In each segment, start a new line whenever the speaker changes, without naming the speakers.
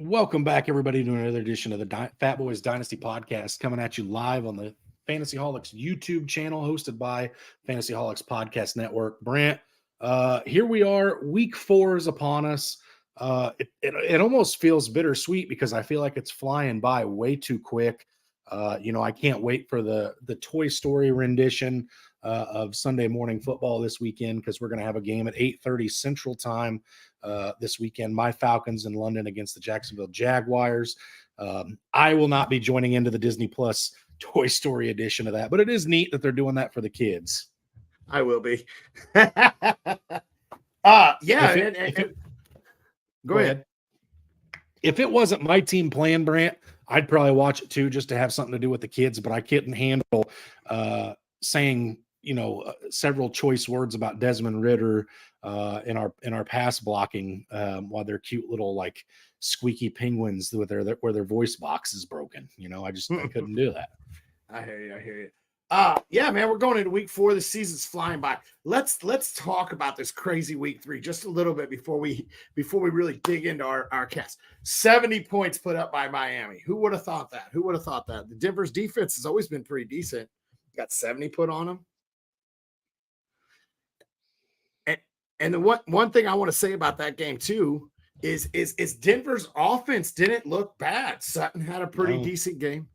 Welcome back, everybody, to another edition of the Fatboyz Dynasty Podcast, coming at you live on the Fantasyholics YouTube channel, hosted by Fantasyholics Podcast Network. Brant, here we are. Week 4 is upon us. It almost feels bittersweet because I feel like it's flying by way too quick. I can't wait for the Toy Story rendition of Sunday Morning Football this weekend, because we're going to have a game at 8:30 Central Time this weekend. My Falcons in London against the Jacksonville Jaguars. I will not be joining into the Disney Plus Toy Story edition of that, but it is neat that they're doing that for the kids.
I will be. Go ahead.
If it wasn't my team playing, Brant, I'd probably watch it too, just to have something to do with the kids, but I couldn't handle saying several choice words about Desmond Ridder in our pass blocking while they're cute little like squeaky penguins with where their voice box is broken. I couldn't do that.
I hear you. Yeah, man, we're going into week 4. The season's flying by. Let's talk about this crazy week 3 just a little bit before we really dig into our cast. 70 points put up by Miami. Who would have thought that? The Denver's defense has always been pretty decent. Got 70 put on them. And the one thing I want to say about that game too is Denver's offense didn't look bad. Sutton had a pretty decent game.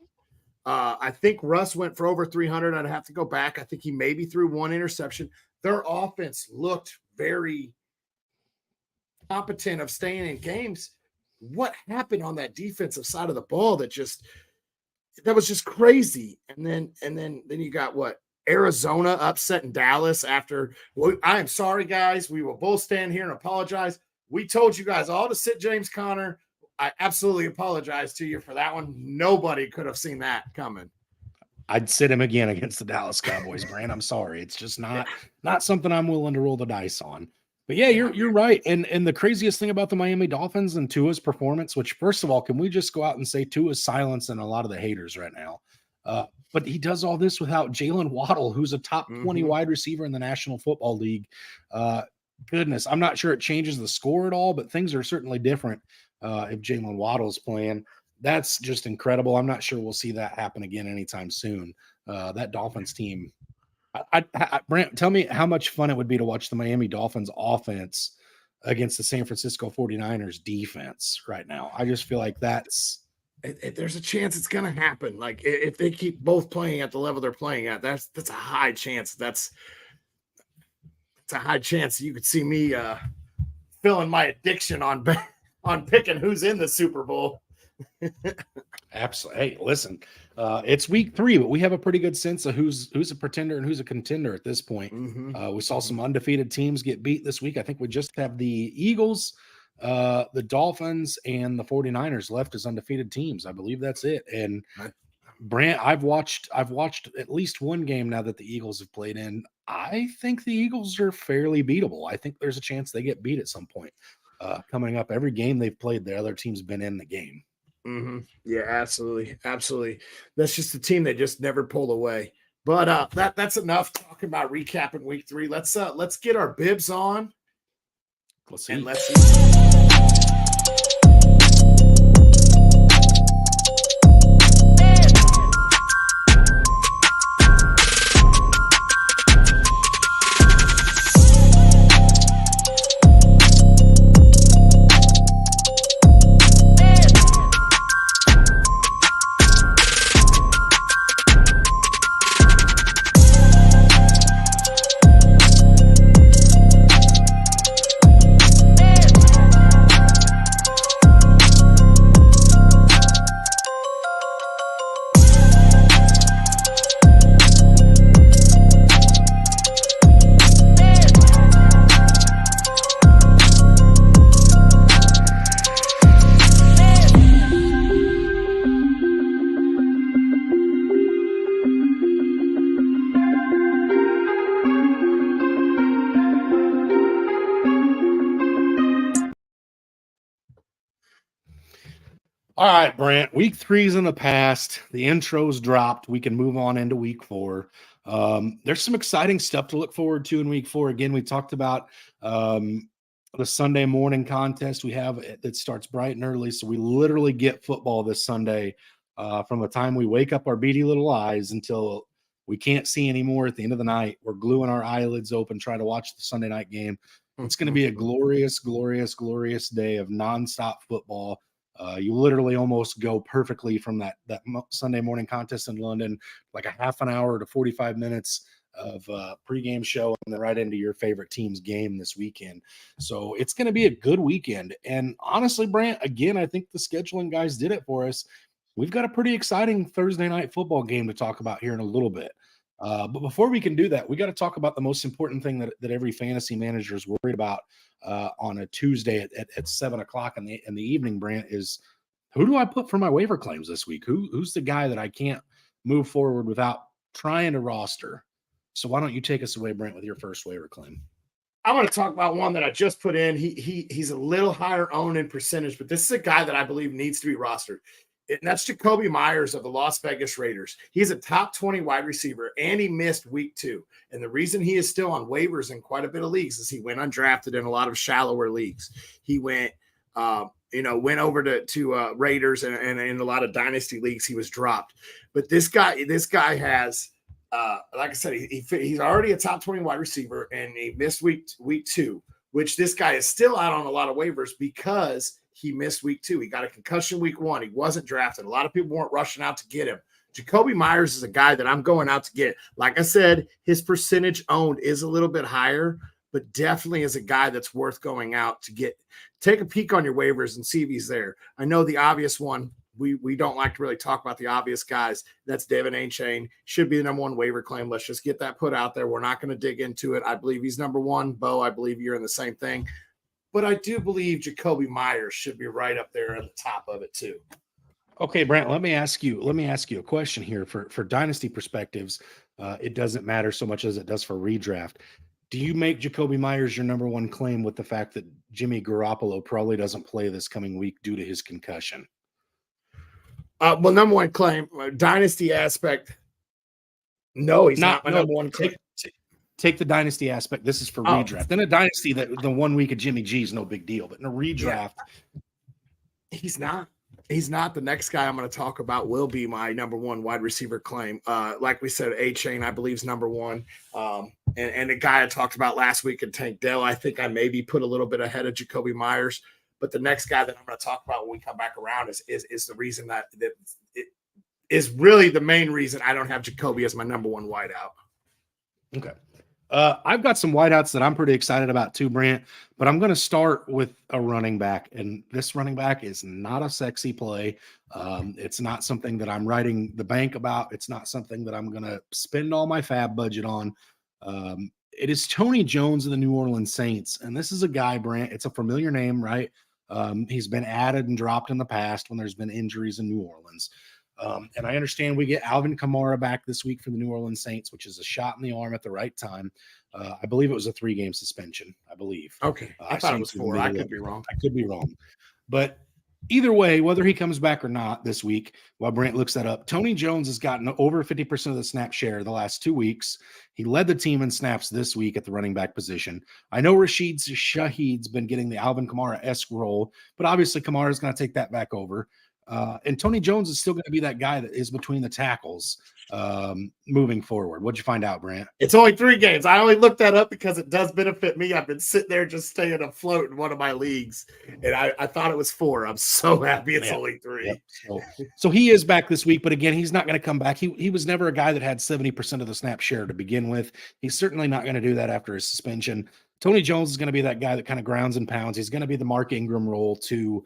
I think Russ went for over 300. I'd have to go back. I think he maybe threw one interception. Their offense looked very competent of staying in games. What happened on that defensive side of the ball that was just crazy? And then you got what? Arizona upsetting Dallas after. Well, I am sorry, guys. We will both stand here and apologize. We told you guys all to sit James Conner. I absolutely apologize to you for that one. Nobody could have seen that coming.
I'd sit him again against the Dallas Cowboys, Brand. I'm sorry. It's just not something I'm willing to roll the dice on. But yeah, you're right. And the craziest thing about the Miami Dolphins and Tua's performance, which first of all, can we just go out and say Tua's silencing a lot of the haters right now? But he does all this without Jalen Waddle, who's a top 20 wide receiver in the National Football League. Goodness, I'm not sure it changes the score at all, but things are certainly different if Jalen Waddle's playing. That's just incredible. I'm not sure we'll see that happen again anytime soon. That Dolphins team. Brant, tell me how much fun it would be to watch the Miami Dolphins offense against the San Francisco 49ers defense right now. I just feel like
there's a chance it's going to happen. Like if they keep both playing at the level they're playing at, that's a high chance. That's a high chance you could see me filling my addiction on picking who's in the Super Bowl.
Absolutely. Hey, listen, it's week 3, but we have a pretty good sense of who's a pretender and who's a contender at this point. We saw some undefeated teams get beat this week. I think we just have the Eagles, the Dolphins, and the 49ers left as undefeated teams. I believe that's it. And Brant, I've watched at least one game now that the Eagles have played in. I think the Eagles are fairly beatable. I think there's a chance they get beat at some point. Coming up, every game they've played, the other team's been in the game.
Yeah, absolutely. That's just a team that just never pulled away. But that's enough talking about recapping week 3. Let's get our bibs on.
Let's see.
And let's see.
All right, Brant, week 3's in the past. The intro's dropped. We can move on into week 4. There's some exciting stuff to look forward to in week 4. Again, we talked about the Sunday morning contest we have that starts bright and early. So we literally get football this Sunday from the time we wake up our beady little eyes until we can't see anymore at the end of the night. We're gluing our eyelids open, trying to watch the Sunday night game. It's going to be a glorious, glorious, glorious day of nonstop football. You literally almost go perfectly from that Sunday morning contest in London, like a half an hour to 45 minutes of pregame show, and then right into your favorite team's game this weekend. So it's going to be a good weekend. And honestly, Brant, again, I think the scheduling guys did it for us. We've got a pretty exciting Thursday night football game to talk about here in a little bit. But before we can do that, we got to talk about the most important thing that every fantasy manager is worried about on a Tuesday at 7 o'clock in the evening, Brant, is who do I put for my waiver claims this week? Who's the guy that I can't move forward without trying to roster? So why don't you take us away, Brent, with your first waiver claim?
I'm going to talk about one that I just put in. He's a little higher owned in percentage, but this is a guy that I believe needs to be rostered. And that's Jacoby Myers of the Las Vegas Raiders. He's a top 20 wide receiver, and he missed week 2. And the reason he is still on waivers in quite a bit of leagues is he went undrafted in a lot of shallower leagues. He went over to Raiders, and in a lot of dynasty leagues he was dropped. But this guy has like I said, he's already a top 20 wide receiver, and he missed week 2, which this guy is still out on a lot of waivers because he missed week 2. He got a concussion week 1. He wasn't drafted. A lot of people weren't rushing out to get him. Jacoby Myers is a guy that I'm going out to get. Like I said, his percentage owned is a little bit higher, but definitely is a guy that's worth going out to get. Take a peek on your waivers and see if he's there. I know the obvious one. We don't like to really talk about the obvious guys. That's Devin Achane. Should be the number 1 waiver claim. Let's just get that put out there. We're not going to dig into it. I believe he's number 1. Bo, I believe you're in the same thing. But I do believe Jacoby Myers should be right up there at the top of it too.
Okay, Brent, let me ask you a question here for dynasty perspectives. It doesn't matter so much as it does for redraft. Do you make Jacoby Myers your number 1 claim with the fact that Jimmy Garoppolo probably doesn't play this coming week due to his concussion?
Well, number 1 claim, dynasty aspect. No, he's not my number 1 claim.
Take the dynasty aspect. This is for redraft. In a dynasty, the 1 week of Jimmy G is no big deal. But in a redraft,
he's not. He's not. The next guy I'm going to talk about will be my number 1 wide receiver claim. Like we said, Achane, I believe, is number 1. And the guy I talked about last week in Tank Dell, I think I maybe put a little bit ahead of Jacoby Myers. But the next guy that I'm going to talk about when we come back around is the reason that it is really the main reason I don't have Jacoby as my number 1 wideout.
Okay. I've got some wideouts that I'm pretty excited about too, Brant, but I'm going to start with a running back, and this running back is not a sexy play. It's not something that I'm writing the bank about. It's not something that I'm going to spend all my fab budget on. It is Tony Jones of the New Orleans Saints, and this is a guy, Brant, it's a familiar name, right? He's been added and dropped in the past when there's been injuries in New Orleans. And I understand we get Alvin Kamara back this week for the New Orleans Saints, which is a shot in the arm at the right time. I believe it was a 3-game suspension, I believe.
Okay. I thought it was 4. I could be wrong.
I could be wrong. But either way, whether he comes back or not this week, while Brent looks that up, Tony Jones has gotten over 50% of the snap share the last 2 weeks. He led the team in snaps this week at the running back position. I know Rashid Shaheed's been getting the Alvin Kamara-esque role, but obviously Kamara's going to take that back over. And Tony Jones is still going to be that guy that is between the tackles moving forward. What'd you find out, Brant?
It's only 3 games. I only looked that up because it does benefit me. I've been sitting there just staying afloat in one of my leagues, and I thought it was 4. I'm so happy it's only 3.
Yep. So he is back this week, but again, he's not going to come back. He was never a guy that had 70% of the snap share to begin with. He's certainly not going to do that after his suspension. Tony Jones is going to be that guy that kind of grounds and pounds. He's going to be the Mark Ingram role to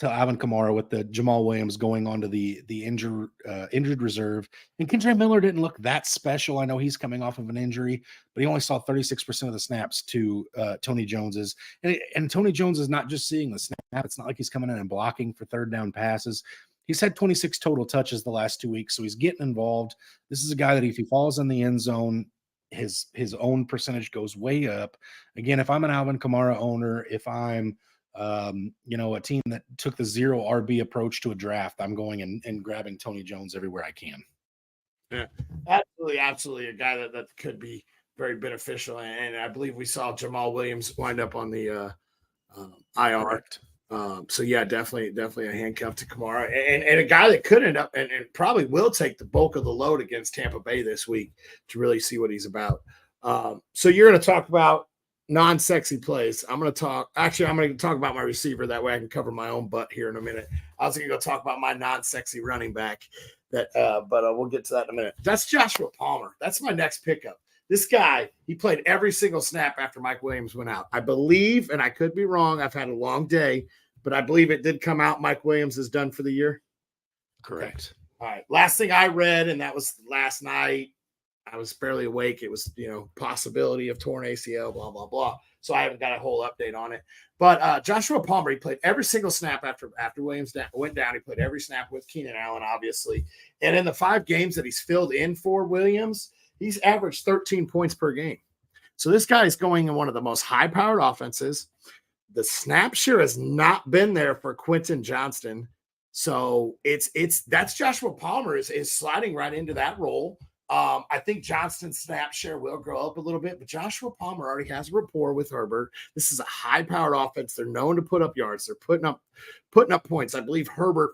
Alvin Kamara, with the Jamal Williams going on to the injured reserve. And Kendre Miller didn't look that special. I know he's coming off of an injury, but he only saw 36% of the snaps to Tony Jones's. And Tony Jones is not just seeing the snap. It's not like he's coming in and blocking for 3rd down passes. He's had 26 total touches the last 2 weeks, so he's getting involved. This is a guy that if he falls in the end zone, his own percentage goes way up. Again, if I'm an Alvin Kamara owner, if I'm a team that took the 0 RB approach to a draft, I'm going and grabbing Tony Jones everywhere I can.
Yeah, absolutely a guy that could be very beneficial. And I believe we saw Jamal Williams wind up on the IR.
Correct.
So yeah, definitely a handcuff to Kamara, and a guy that could end up and probably will take the bulk of the load against Tampa Bay this week to really see what he's about. So you're going to talk about non-sexy plays. I'm going to talk about my receiver. That way I can cover my own butt here in a minute. I was going to go talk about my non-sexy running back. But we'll get to that in a minute. That's Joshua Palmer. That's my next pickup. This guy, he played every single snap after Mike Williams went out. I believe, and I could be wrong, I've had a long day, but I believe it did come out Mike Williams is done for the year.
Correct.
Okay. All right. Last thing I read, and that was last night, I was barely awake. It was, possibility of torn ACL, blah, blah, blah. So I haven't got a whole update on it. But Joshua Palmer, he played every single snap after Williams went down. He played every snap with Keenan Allen, obviously. And in the 5 games that he's filled in for Williams, he's averaged 13 points per game. So this guy is going in one of the most high-powered offenses. The snap share has not been there for Quentin Johnston. So that's Joshua Palmer is sliding right into that role. I think Johnston's snap share will grow up a little bit, but Joshua Palmer already has a rapport with Herbert. This is a high-powered offense. They're known to put up yards. They're putting up points. I believe Herbert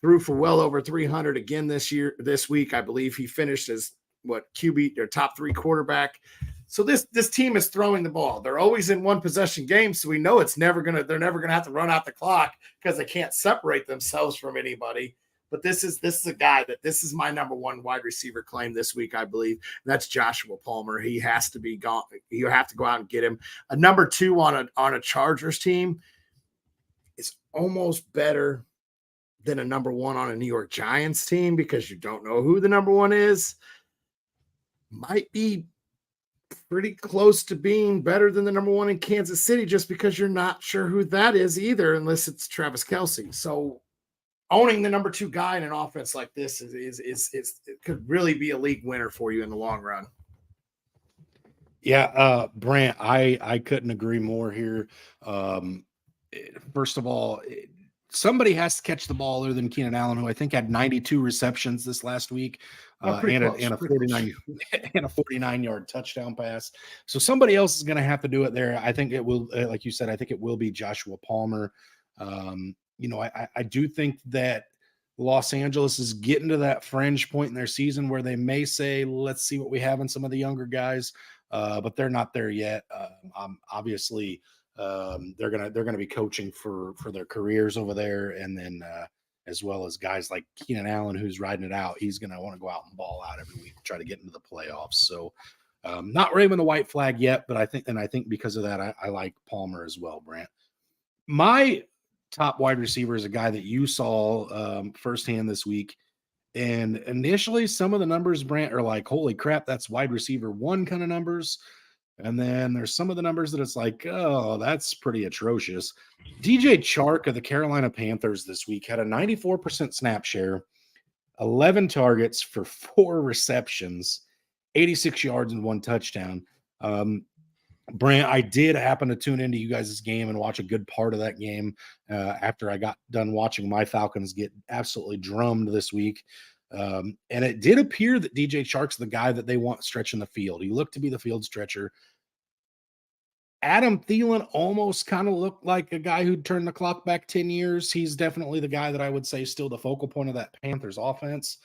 threw for well over 300 again this week. I believe he finished as QB, their top 3 quarterback. So this team is throwing the ball. They're always in one possession games, so we know they're never gonna have to run out the clock because they can't separate themselves from anybody. But this is a guy this is my number 1 wide receiver claim this week, I believe. And that's Joshua Palmer. He has to be gone. You have to go out and get him. A number 2 on a Chargers team is almost better than a number 1 on a New York Giants team because you don't know who the number 1 is. Might be pretty close to being better than the number 1 in Kansas City just because you're not sure who that is either unless it's Travis Kelce. So owning the number 2 guy in an offense like this is it could really be a league winner for you in the long run.
Yeah, Brant, I couldn't agree more here. First of all, somebody has to catch the ball other than Keenan Allen, who I think had 92 receptions this last week, and a 49-yard touchdown pass. So somebody else is going to have to do it there. I think it will, like you said, I think it will be Joshua Palmer. I do think that Los Angeles is getting to that fringe point in their season where they may say, let's see what we have in some of the younger guys, but they're not there yet. Obviously, they're gonna be coaching for their careers over there, and then as well as guys like Keenan Allen, who's riding it out. He's gonna want to go out and ball out every week to try to get into the playoffs. So not waving the white flag yet, but I think because of that, I like Palmer as well, Brant. My top wide receiver is a guy that you saw firsthand this week. And initially, some of the numbers, Brant, are like, holy crap, that's wide receiver 1 kind of numbers. And then there's some of the numbers that it's like, oh, that's pretty atrocious. DJ Chark of the Carolina Panthers this week had a 94% snap share, 11 targets for 4 receptions, 86 yards and 1 touchdown. Brant, I did happen to tune into you guys' game and watch a good part of that game after I got done watching my Falcons get absolutely drummed this week. And it did appear that DJ Chark's the guy that they want stretching the field. He looked to be the field stretcher. Adam Thielen almost kind of looked like a guy who'd turned the clock back 10 years. He's definitely the guy that I would say is still the focal point of that Panthers offense.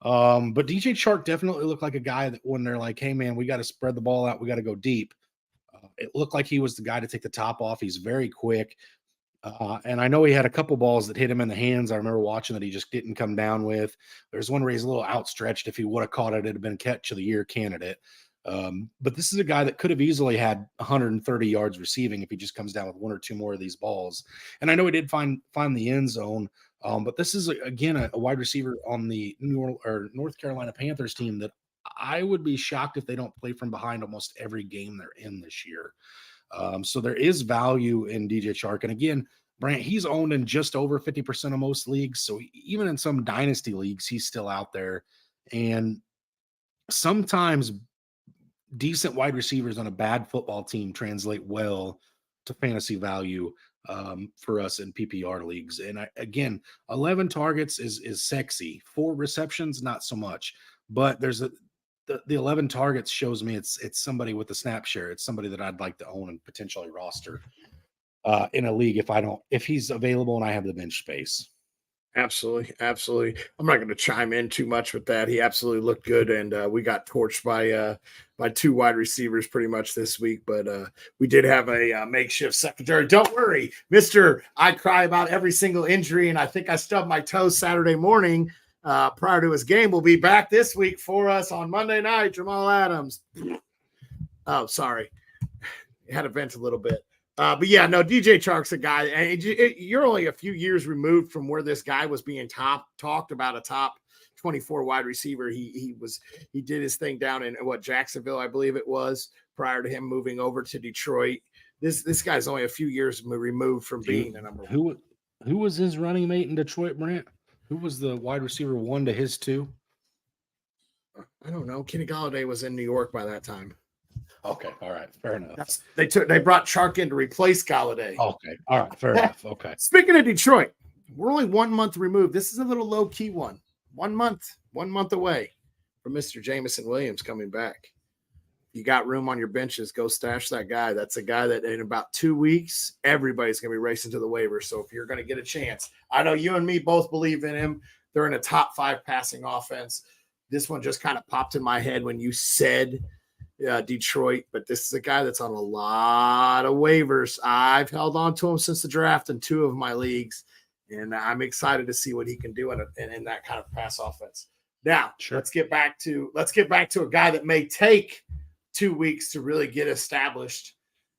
But DJ Chark definitely looked like a guy that when they're like, hey, man, we got to spread the ball out. We got to go deep. It looked like he was the guy to take the top off. He's very quick. And I know he had a couple balls that hit him in the hands. I remember watching that he just didn't come down with. There's one where he's a little outstretched. If he would have caught it, it'd have been catch of the year candidate. But this is a guy that could have easily had 130 yards receiving if he just comes down with 1 or 2 more of these balls. And I know he did find the end zone. But this is, again, a wide receiver on the North Carolina Panthers team that I would be shocked if they don't play from behind almost every game they're in this year. So there is value in DJ Chark. And again, Brant, he's owned in just over 50% of most leagues. So even in some dynasty leagues, he's still out there. And sometimes decent wide receivers on a bad football team translate well to fantasy value for us in PPR leagues. And again, 11 targets is sexy. 4 receptions, not so much. But there's the 11 targets shows me it's somebody with a snap share. It's somebody that I'd like to own and potentially roster in a league if he's available and I have the bench space.
Absolutely, absolutely. I'm not going to chime in too much with that. He absolutely looked good, and we got torched by two wide receivers pretty much this week. But we did have a makeshift secondary. Don't worry, Mister. I cry about every single injury, and I think I stubbed my toe Saturday morning prior to his game. Will be back this week for us on Monday night. Jamal Adams. Oh, sorry, had to vent a little bit. But yeah, no, DJ Chark's a guy, and you're only a few years removed from where this guy was being talked about, a top 24 wide receiver. He did his thing down in Jacksonville, I believe it was, prior to him moving over to Detroit. This guy's only a few years removed from being the number one.
Who was his running mate in Detroit, Brant? Who was the wide receiver 1 to his 2?
I don't know. Kenny Golladay was in New York by that time.
Okay, all right, fair enough.
They brought Chark in to replace Golladay.
Okay, all right, fair enough. Okay.
Speaking of Detroit, we're only 1 month removed. This is a little low key one. 1 month away from Mr. Jameson Williams coming back. You got room on your benches, go stash that guy. That's a guy that in about 2 weeks, everybody's going to be racing to the waivers. So if you're going to get a chance, I know you and me both believe in him. They're in a top 5 passing offense. This one just kind of popped in my head when you said Detroit, but this is a guy that's on a lot of waivers. I've held on to him since the draft in 2 of my leagues, and I'm excited to see what he can do in that kind of pass offense. Now, let's get back to a guy that may take 2 weeks to really get established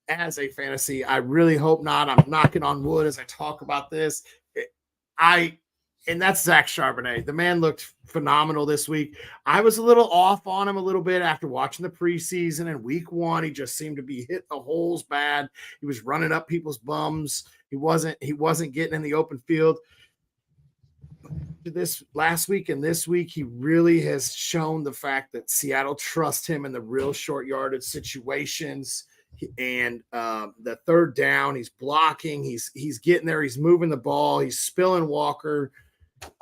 as a fantasy. I really hope not. I'm knocking on wood as I talk about this. And that's Zach Charbonnet. The man looked phenomenal this week. I was a little off on him a little bit after watching the preseason. And week 1, he just seemed to be hitting the holes bad. He was running up people's bums. He wasn't getting in the open field. This last week and this week, he really has shown the fact that Seattle trusts him in the real short yardage situations. And the third down, he's blocking. He's getting there. He's moving the ball. He's spilling Walker.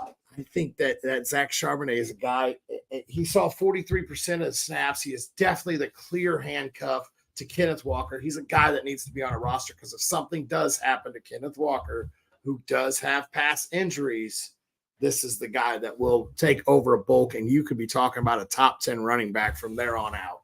I think that Zach Charbonnet is a guy. He saw 43% of the snaps. He is definitely the clear handcuff to Kenneth Walker. He's a guy that needs to be on a roster because if something does happen to Kenneth Walker, who does have past injuries, this is the guy that will take over a bulk, and you could be talking about a top 10 running back from there on out.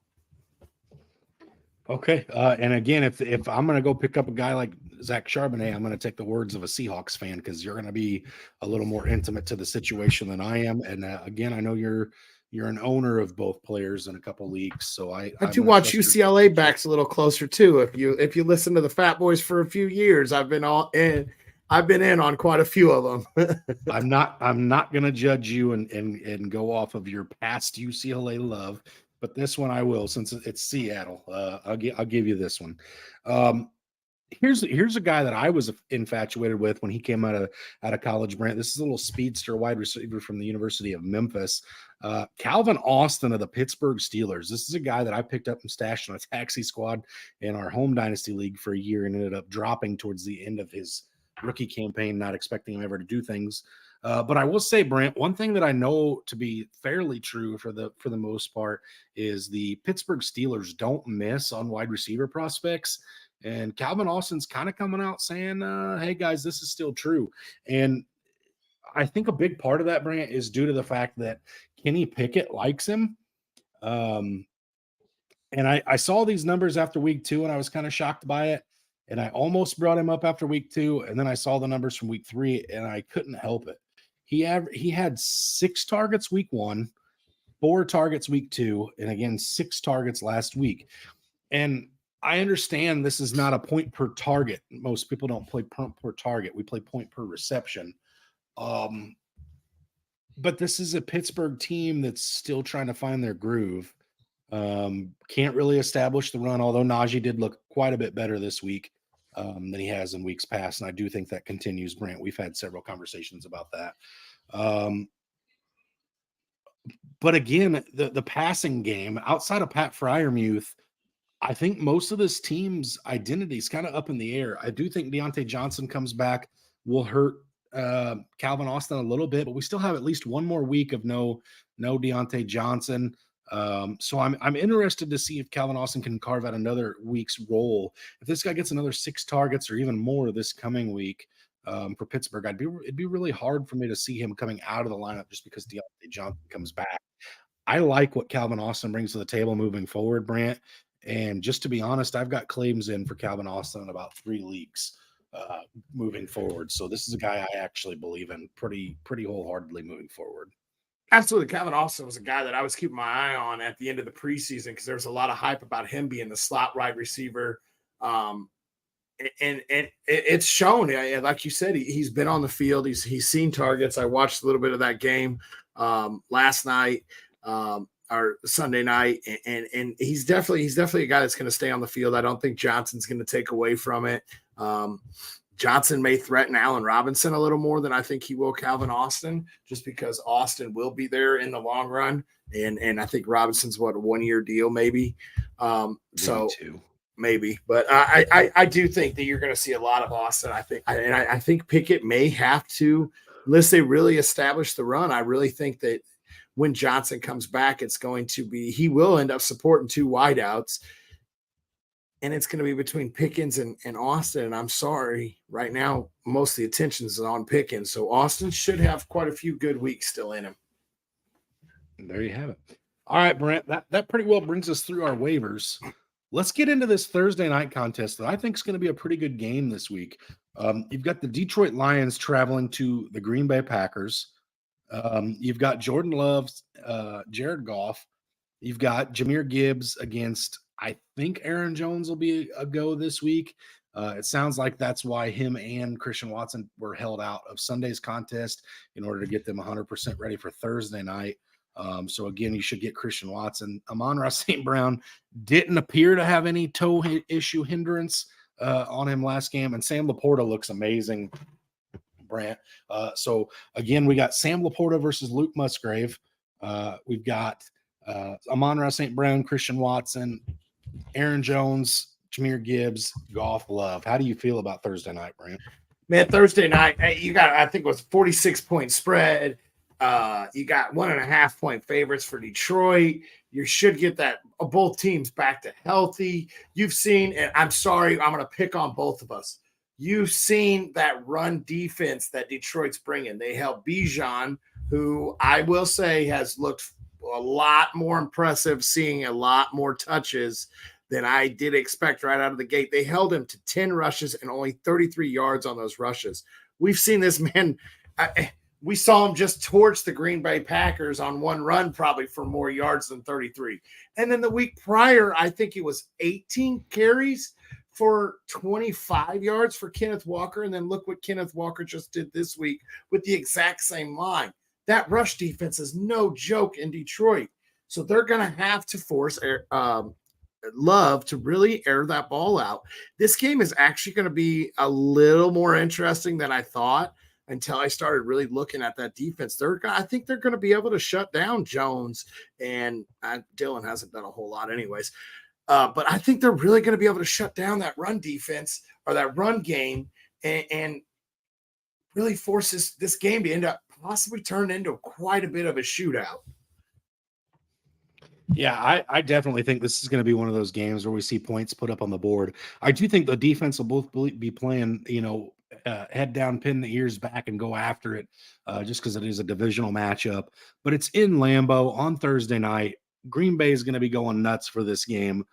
Okay. And again, if I'm going to go pick up a guy like Zach Charbonnet, I'm going to take the words of a Seahawks fan because you're going to be a little more intimate to the situation than I am. And again, I know you're an owner of both players in a couple leagues, so I
do watch UCLA backs a little closer too. If you listen to the Fatboyz for a few years, I've been in on quite a few of them.
I'm not going to judge you and go off of your past UCLA love. But this one I will, since it's Seattle. I'll give you this one. Here's a guy that I was infatuated with when he came out of college, Brant. This is a little speedster wide receiver from the University of Memphis. Calvin Austin of the Pittsburgh Steelers. This is a guy that I picked up and stashed on a taxi squad in our home dynasty league for a year and ended up dropping towards the end of his rookie campaign, not expecting him ever to do things. But I will say, Brent, one thing that I know to be fairly true for the most part is the Pittsburgh Steelers don't miss on wide receiver prospects. And Calvin Austin's kind of coming out saying, hey, guys, this is still true. And I think a big part of that, Brent, is due to the fact that Kenny Pickett likes him. And I saw these numbers after week 2, and I was kind of shocked by it. And I almost brought him up after week 2, and then I saw the numbers from week 3, and I couldn't help it. He had 6 targets week 1, 4 targets week 2, and again 6 targets last week. And I understand this is not a point per target. Most people don't play point per target. We play point per reception. But this is a Pittsburgh team that's still trying to find their groove. Can't really establish the run, although Najee did look quite a bit better this week than he has in weeks past. And I do think that continues, Brant. We've had several conversations about that. But again, the passing game outside of Pat Freiermuth, I think most of this team's identity is kind of up in the air. I do think Deontay Johnson comes back will hurt Calvin Austin a little bit, but we still have at least one more week of no Deontay Johnson. So I'm interested to see if Calvin Austin can carve out another week's role. If this guy gets another 6 targets or even more this coming week for Pittsburgh, it'd be really hard for me to see him coming out of the lineup just because Deontay Johnson comes back. I like what Calvin Austin brings to the table moving forward, Brant. And just to be honest, I've got claims in for Calvin Austin in about 3 leagues moving forward. So this is a guy I actually believe in pretty wholeheartedly moving forward.
Absolutely. Calvin Austin was a guy that I was keeping my eye on at the end of the preseason because there was a lot of hype about him being the slot wide receiver. And it's shown. Like you said, he's been on the field. He's seen targets. I watched a little bit of that game last night or Sunday night, and he's definitely a guy that's going to stay on the field. I don't think Johnson's going to take away from it. Johnson may threaten Allen Robinson a little more than I think he will Calvin Austin, just because Austin will be there in the long run. And I think Robinson's a 1-year deal, maybe. Maybe. But I do think that you're going to see a lot of Austin. I think Pickett may have to, unless they really establish the run. I really think that when Johnson comes back, he will end up supporting 2 wideouts. And it's going to be between Pickens and Austin. And I'm sorry, right now, most of the attention is on Pickens. So Austin should have quite a few good weeks still in him.
And there you have it. All right, Brent, that pretty well brings us through our waivers. Let's get into this Thursday night contest that I think is going to be a pretty good game this week. You've got the Detroit Lions traveling to the Green Bay Packers. You've got Jordan Love, Jared Goff. You've got Jahmyr Gibbs against, I think Aaron Jones will be a go this week. It sounds like that's why him and Christian Watson were held out of Sunday's contest in order to get them 100% ready for Thursday night. So again, you should get Christian Watson. Amon-Ra St. Brown didn't appear to have any toe issue hindrance on him last game, and Sam Laporta looks amazing, Brant. So again, we got Sam Laporta versus Luke Musgrave. We've got Amon-Ra St. Brown, Christian Watson, Aaron Jones, Jahmyr Gibbs, Goff, Love. How do you feel about Thursday night, Brant?
Man, Thursday night, you got, I think it was 46-point spread. You got 1.5-point favorites for Detroit. You should get that both teams back to healthy. You've seen, and I'm sorry, I'm going to pick on both of us. You've seen that run defense that Detroit's bringing. They held Bijan, who I will say has looked a lot more impressive, seeing a lot more touches than I did expect right out of the gate. They held him to 10 rushes and only 33 yards on those rushes. We've seen this man. We saw him just torch the Green Bay Packers on one run, probably for more yards than 33. And then the week prior, I think it was 18 carries for 25 yards for Kenneth Walker. And then look what Kenneth Walker just did this week with the exact same line. That rush defense is no joke in Detroit. So they're going to have to force Love to really air that ball out. This game is actually going to be a little more interesting than I thought until I started really looking at that defense. I think they're going to be able to shut down Jones, and Dylan hasn't done a whole lot anyways. But I think they're really going to be able to shut down that run defense or that run game and really force this game to end up possibly turn into quite a bit of a shootout.
Yeah, I definitely think this is going to be one of those games where we see points put up on the board. I do think the defense will both be playing, head down, pin the ears back, and go after it, just because it is a divisional matchup. But it's in Lambeau on Thursday night. Green Bay is going to be going nuts for this game.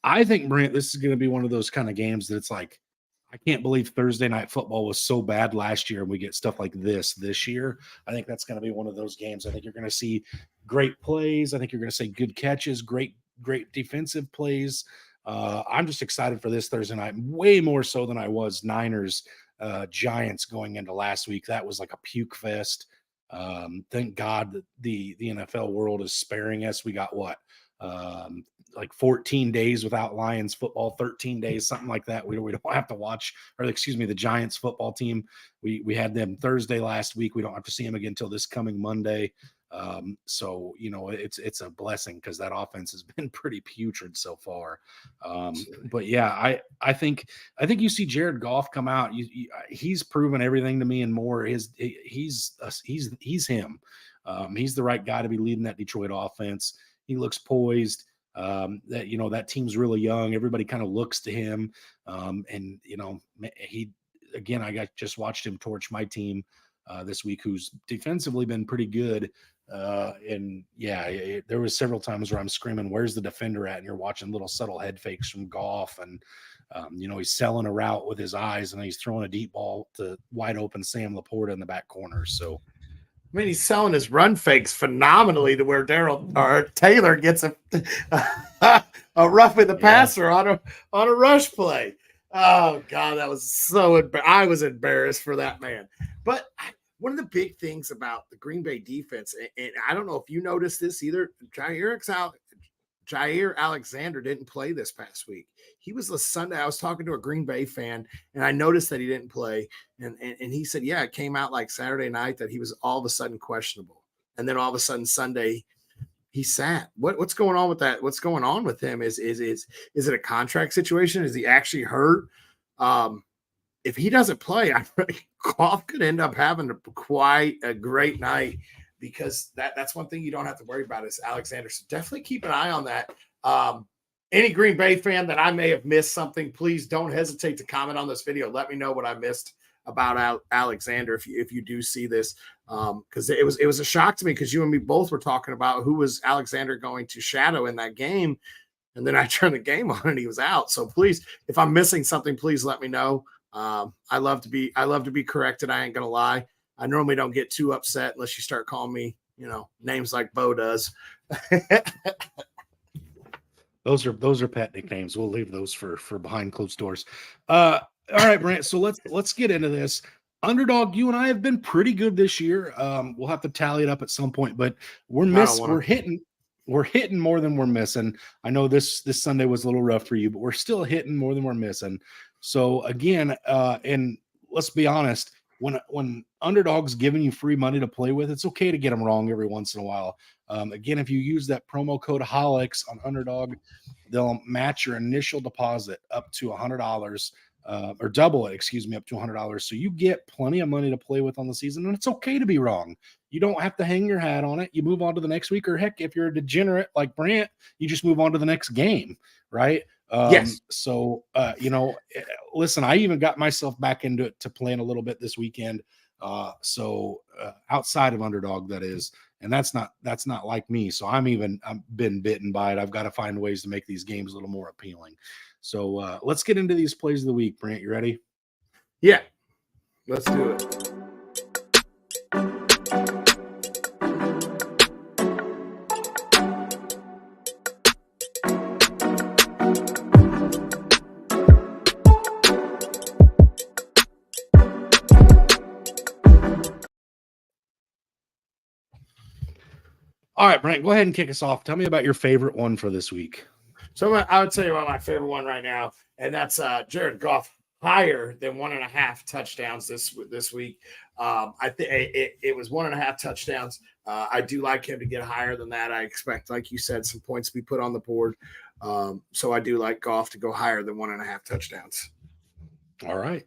I think, Brent, this is going to be one of those kind of games that it's like, I can't believe Thursday night football was so bad last year and we get stuff like this year. I think that's going to be one of those games. I think you're going to see great plays. I think you're going to see good catches, great defensive plays. I'm just excited for this Thursday night, way more so than I was Niners Giants going into last week. That was like a puke fest. Thank God that the NFL world is sparing us. We got like 14 days without Lions football, 13 days, something like that. We don't have to watch, the Giants football team. We had them Thursday last week. We don't have to see them again until this coming Monday. So it's a blessing because that offense has been pretty putrid so far. But yeah, I think you see Jared Goff come out. He's proven everything to me and more. He's him. He's the right guy to be leading that Detroit offense. He looks poised. That that team's really young. Everybody kind of looks to him, and he again. Just watched him torch my team this week, who's defensively been pretty good. And yeah, there was several times where I'm screaming, "Where's the defender at?" And you're watching little subtle head fakes from Goff, and he's selling a route with his eyes, and he's throwing a deep ball to wide open Sam Laporta in the back corner. So,
I mean, he's selling his run fakes phenomenally to where Taylor gets a roughing the passer on a rush play. Oh God, that was so. I was embarrassed for that man. But one of the big things about the Green Bay defense, and I don't know if you noticed this either, Jair Alexander didn't play this past week. He was the Sunday. I was talking to a Green Bay fan, and I noticed that he didn't play. And he said, yeah, it came out like Saturday night that he was all of a sudden questionable. And then all of a sudden Sunday, he sat. What's going on with that? What's going on with him? Is it a contract situation? Is he actually hurt? If he doesn't play, Goff could end up having quite a great night, because that's one thing you don't have to worry about is Alexander. So definitely keep an eye on that. Any Green Bay fan that I may have missed something, please don't hesitate to comment on this video. Let me know what I missed about Alexander if you do see this, because it was a shock to me, because you and me both were talking about who was Alexander going to shadow in that game, and then I turned the game on and he was out. So please, if I'm missing something, please let me know. I love to be corrected. I ain't gonna lie. I normally don't get too upset unless you start calling me, names like Bo does.
Those are pet nicknames. We'll leave those for behind closed doors. All right, Brant. So let's get into this. Underdog, you and I have been pretty good this year. We'll have to tally it up at some point, but we're hitting more than we're missing. I know this Sunday was a little rough for you, but we're still hitting more than we're missing. So again, and let's be honest, when Underdog's giving you free money to play with, it's okay to get them wrong every once in a while. Again, if you use that promo code HOLIX on Underdog, they'll match your initial deposit up to $100, or double it, up to $100. So you get plenty of money to play with on the season, and it's okay to be wrong. You don't have to hang your hat on it. You move on to the next week, or heck, if you're a degenerate like Brant, you just move on to the next game, right?
Yes.
So, listen, I even got myself back into it to playing a little bit this weekend. So outside of Underdog, that is, and that's not like me. So I've been bitten by it. I've got to find ways to make these games a little more appealing. So let's get into these plays of the week. Brant, you ready?
Yeah, let's do it.
All right, Brant, go ahead and kick us off. Tell me about your favorite one for this week.
So I would tell you about my favorite one right now, and that's Jared Goff higher than 1.5 touchdowns this week. I think it was 1.5 touchdowns. I do like him to get higher than that. I expect, like you said, some points to be put on the board. So I do like Goff to go higher than 1.5 touchdowns.
All right.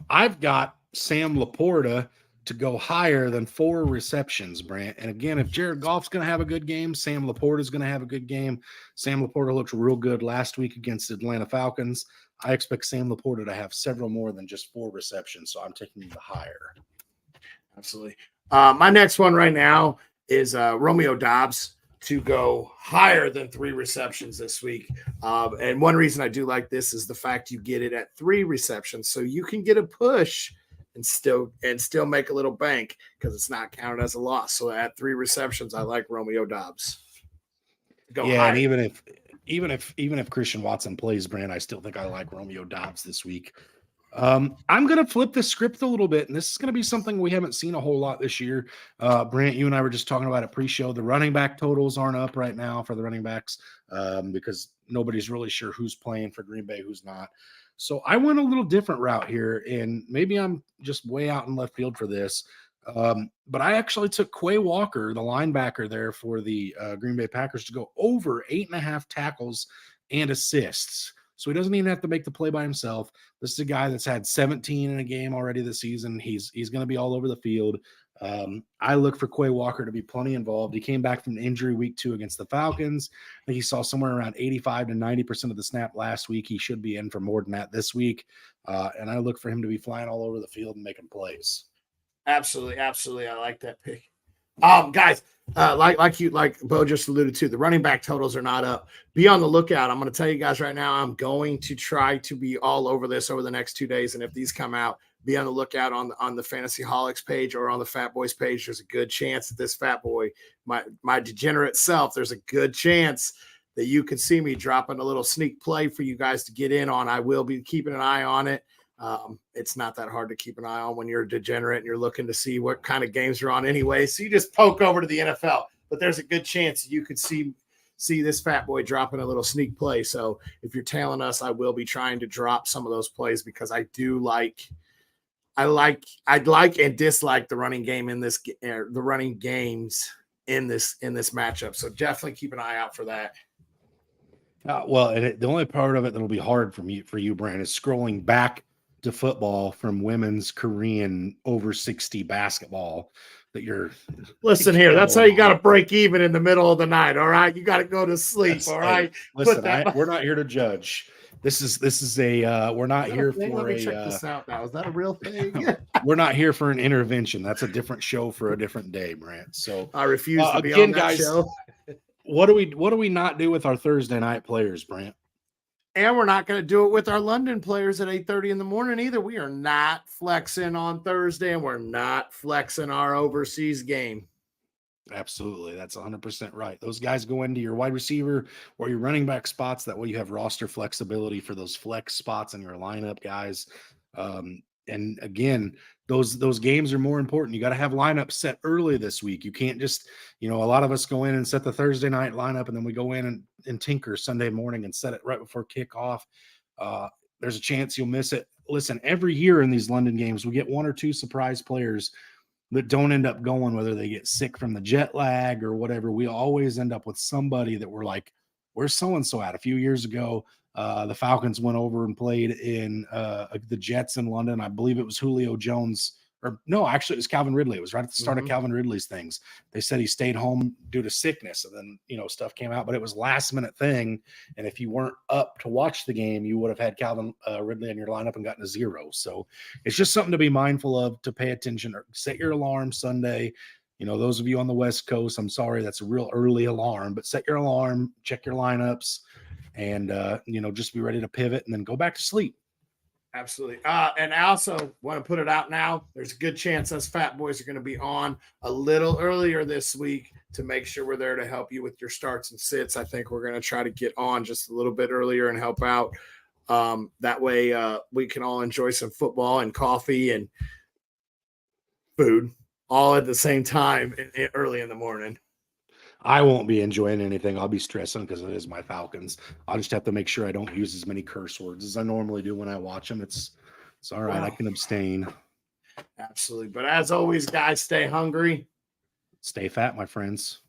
I've got Sam Laporta to go higher than 4 receptions, Brant. And again, if Jared Goff's going to have a good game, Sam Laporta is going to have a good game. Sam Laporta looked real good last week against the Atlanta Falcons. I expect Sam Laporta to have several more than just 4 receptions, so I'm taking the higher.
Absolutely. My next one right now is Romeo Doubs to go higher than 3 receptions this week. And one reason I do like this is the fact you get it at 3 receptions, so you can get a push and still make a little bank because it's not counted as a loss. So at 3 receptions, I like Romeo Doubs.
Higher. And even if Christian Watson plays, Brand, I still think I like Romeo Doubs this week. I'm going to flip the script a little bit, and this is going to be something we haven't seen a whole lot this year. Brant, you and I were just talking about it pre-show. The running back totals aren't up right now for the running backs because nobody's really sure who's playing for Green Bay, who's not. So I went a little different route here, and maybe I'm just way out in left field for this. But I actually took Quay Walker, the linebacker there for the Green Bay Packers, to go over 8.5 tackles and assists. So he doesn't even have to make the play by himself. This is a guy that's had 17 in a game already this season. He's going to be all over the field. I look for Quay Walker to be plenty involved. He came back from injury week 2 against the Falcons. I think he saw somewhere around 85 to 90% of the snap last week. He should be in for more than that this week. And I look for him to be flying all over the field and making plays.
Absolutely, absolutely. I like that pick. Guys, like Bo just alluded to, the running back totals are not up. Be on the lookout. I'm going to tell you guys right now, I'm going to try to be all over this over the next 2 days. And if these come out, be on the lookout on the Fantasy Holics page or on the Fatboyz page. There's a good chance that this fat boy, my degenerate self, there's a good chance that you could see me dropping a little sneak play for you guys to get in on. I will be keeping an eye on it. It's not that hard to keep an eye on when you're a degenerate and you're looking to see what kind of games are on anyway. So you just poke over to the NFL, but there's a good chance you could see this fat boy dropping a little sneak play. So if you're tailing us, I will be trying to drop some of those plays because I like and dislike the running game in this, the running games in this matchup. So definitely keep an eye out for that.
The only part of it that'll be hard for you, Brand, is scrolling back to football from women's Korean over 60 basketball that you're
listen here. That's how you got to break even in the middle of the night. All right. You got to go to sleep. All right.
Listen, we're not here to judge. This is a we're not here for
Let me check this out now. Is that a real thing?
We're not here for an intervention. That's a different show for a different day, Brant. So
I refuse to be on that
guys,
show.
What do we not do with our Thursday night players, Brant?
And we're not going to do it with our London players at 8:30 in the morning either. We are not flexing on Thursday, and we're not flexing our overseas game.
Absolutely. That's 100% right. Those guys go into your wide receiver or your running back spots. That way you have roster flexibility for those flex spots in your lineup, guys. And again, those games are more important. You got to have lineups set early this week. You can't just, a lot of us go in and set the Thursday night lineup, and then we go in and tinker Sunday morning and set it right before kickoff. There's a chance you'll miss it. Listen, every year in these London games, we get one or two surprise players that don't end up going, whether they get sick from the jet lag or whatever. We always end up with somebody that we're like, where's so-and-so at? A few years ago, the Falcons went over and played in the Jets in London. I believe it was Julio Jones, or no, actually it was Calvin Ridley. It was right at the start of Calvin Ridley's things. They said he stayed home due to sickness, and then stuff came out, but it was last minute thing. And if you weren't up to watch the game, you would have had Calvin Ridley in your lineup and gotten a 0. So it's just something to be mindful of, to pay attention, or set your alarm Sunday. Those of you on the West Coast, I'm sorry, that's a real early alarm, but set your alarm, check your lineups, and just be ready to pivot and then go back to sleep.
Absolutely. And I also want to put it out now. There's a good chance us fat boys are going to be on a little earlier this week to make sure we're there to help you with your starts and sits. I think we're going to try to get on just a little bit earlier and help out. That way we can all enjoy some football and coffee and food all at the same time early in the morning.
I won't be enjoying anything. I'll be stressing because it is my Falcons. I'll just have to make sure I don't use as many curse words as I normally do when I watch them. It's all right. Wow. I can abstain.
Absolutely. But as always, guys, stay hungry.
Stay fat, my friends.